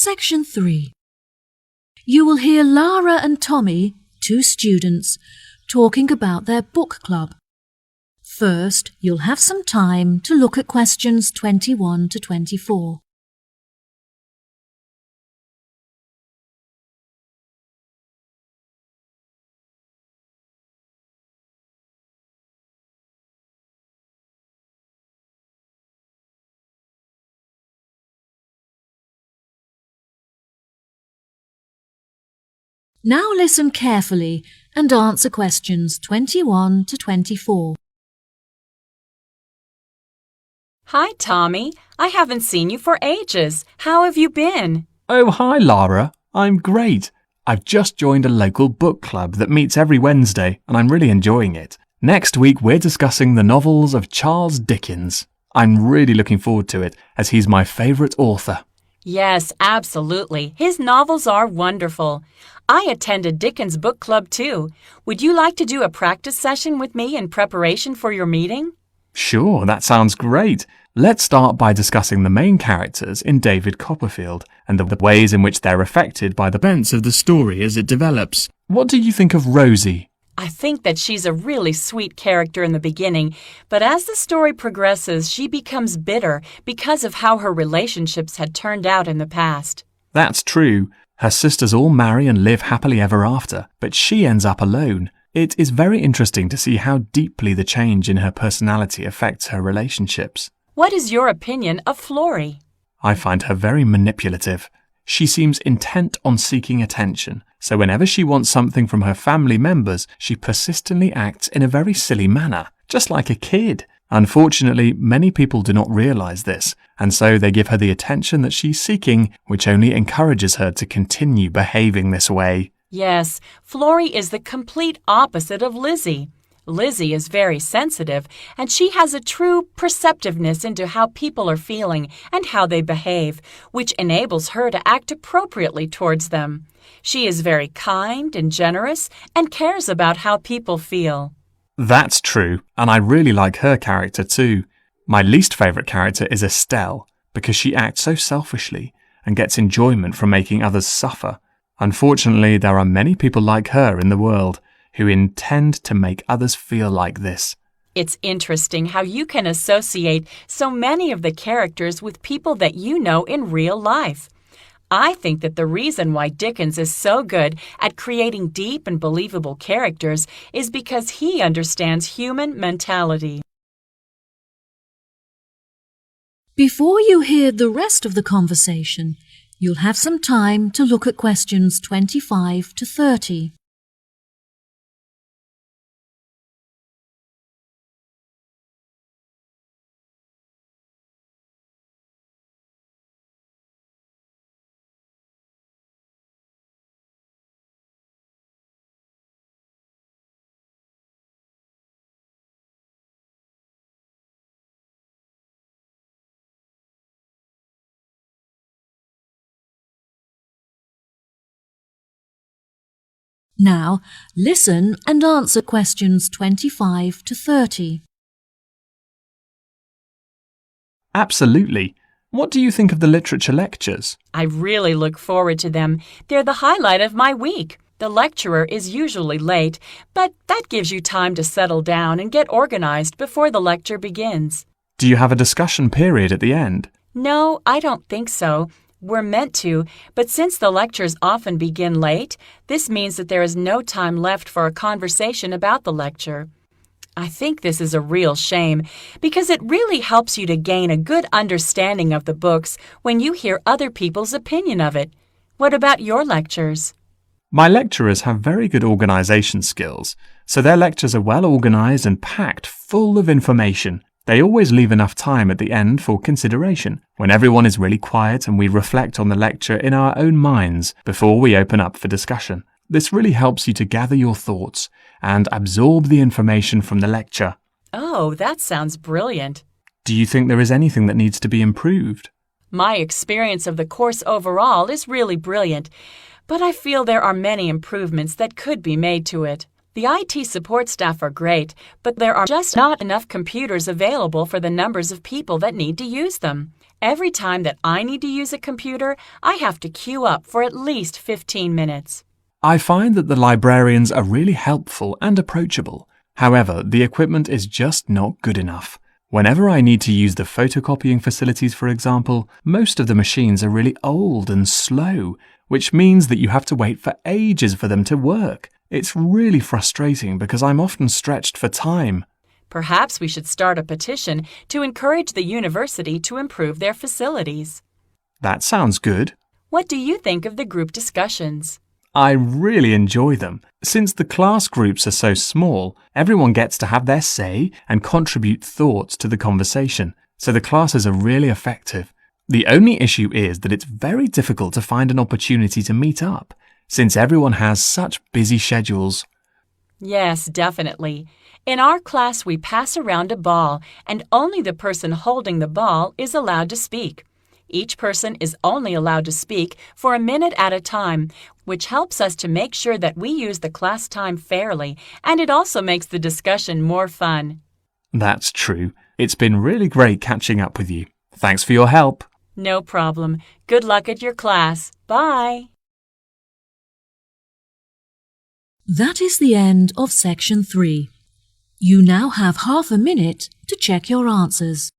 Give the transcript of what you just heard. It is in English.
Section 3. You will hear Lara and Tommy, 2 students, talking about their book club. First, you'll have some time to look at questions 21 to 24. Now listen carefully and answer questions 21 to 24. Hi, Tommy. I haven't seen you for ages. How have you been? Oh, hi, Lara. I'm great. I've just joined a local book club that meets every Wednesday, and I'm really enjoying it. Next week, we're discussing the novels of Charles Dickens. I'm really looking forward to it, as he's my favourite author. Yes, absolutely. His novels are wonderful. I attended Dickens book club too. Would you like to do a practice session with me in preparation for your meeting? Sure, that sounds great. Let's start by discussing the main characters in David Copperfield and the ways in which they're affected by the events of the story as it develops. What do you think of Rosie? I think that she's a really sweet character in the beginning, but as the story progresses, she becomes bitter because of how her relationships had turned out in the past. That's true. Her sisters all marry and live happily ever after, but she ends up alone. It is very interesting to see how deeply the change in her personality affects her relationships. What is your opinion of Florrie? I find her very manipulative. She seems intent on seeking attention, so whenever she wants something from her family members, she persistently acts in a very silly manner, just like a kid. Unfortunately, many people do not realise this, and so they give her the attention that she's seeking, which only encourages her to continue behaving this way. Yes, Florrie is the complete opposite of Lizzie. Lizzie is very sensitive, and she has a true perceptiveness into how people are feeling and how they behave, which enables her to act appropriately towards them. She is very kind and generous and cares about how people feel. That's true, and I really like her character too. My least favourite character is Estelle, because she acts so selfishly and gets enjoyment from making others suffer. Unfortunately, there are many people like her in the world who intend to make others feel like this. It's interesting how you can associate so many of the characters with people that you know in real life. I think that the reason why Dickens is so good at creating deep and believable characters is because he understands human mentality. Before you hear the rest of the conversation, you'll have some time to look at questions 25 to 30. Now, listen and answer questions 25 to 30. Absolutely. What do you think of the literature lectures? I really look forward to them. They're the highlight of my week. The lecturer is usually late, but that gives you time to settle down and get organized before the lecture begins. Do you have a discussion period at the end? No, I don't think so. We're meant to, but since the lectures often begin late, this means that there is no time left for a conversation about the lecture. I think this is a real shame because it really helps you to gain a good understanding of the books when you hear other people's opinion of it. What about your lectures? My lecturers have very good organisation skills, so their lectures are well organised and packed full of information. They always leave enough time at the end for consideration, when everyone is really quiet and we reflect on the lecture in our own minds before we open up for discussion. This really helps you to gather your thoughts and absorb the information from the lecture. Oh, that sounds brilliant. Do you think there is anything that needs to be improved? My experience of the course overall is really brilliant, but I feel there are many improvements that could be made to it. The IT support staff are great, but there are just not enough computers available for the numbers of people that need to use them. Every time that I need to use a computer, I have to queue up for at least 15 minutes. I find that the librarians are really helpful and approachable. However, the equipment is just not good enough. Whenever I need to use the photocopying facilities, for example, most of the machines are really old and slow, which means that you have to wait for ages for them to work. It's really frustrating because I'm often stretched for time. Perhaps we should start a petition to encourage the university to improve their facilities. That sounds good. What do you think of the group discussions? I really enjoy them. Since the class groups are so small, everyone gets to have their say and contribute thoughts to the conversation, so the classes are really effective. The only issue is that it's very difficult to find an opportunity to meet up, since everyone has such busy schedules. Yes, definitely. In our class, we pass around a ball, and only the person holding the ball is allowed to speak. Each person is only allowed to speak for a minute at a time, which helps us to make sure that we use the class time fairly, and it also makes the discussion more fun. That's true. It's been really great catching up with you. Thanks for your help. No problem. Good luck at your class. Bye. That is the end of section 3. You now have half a minute to check your answers.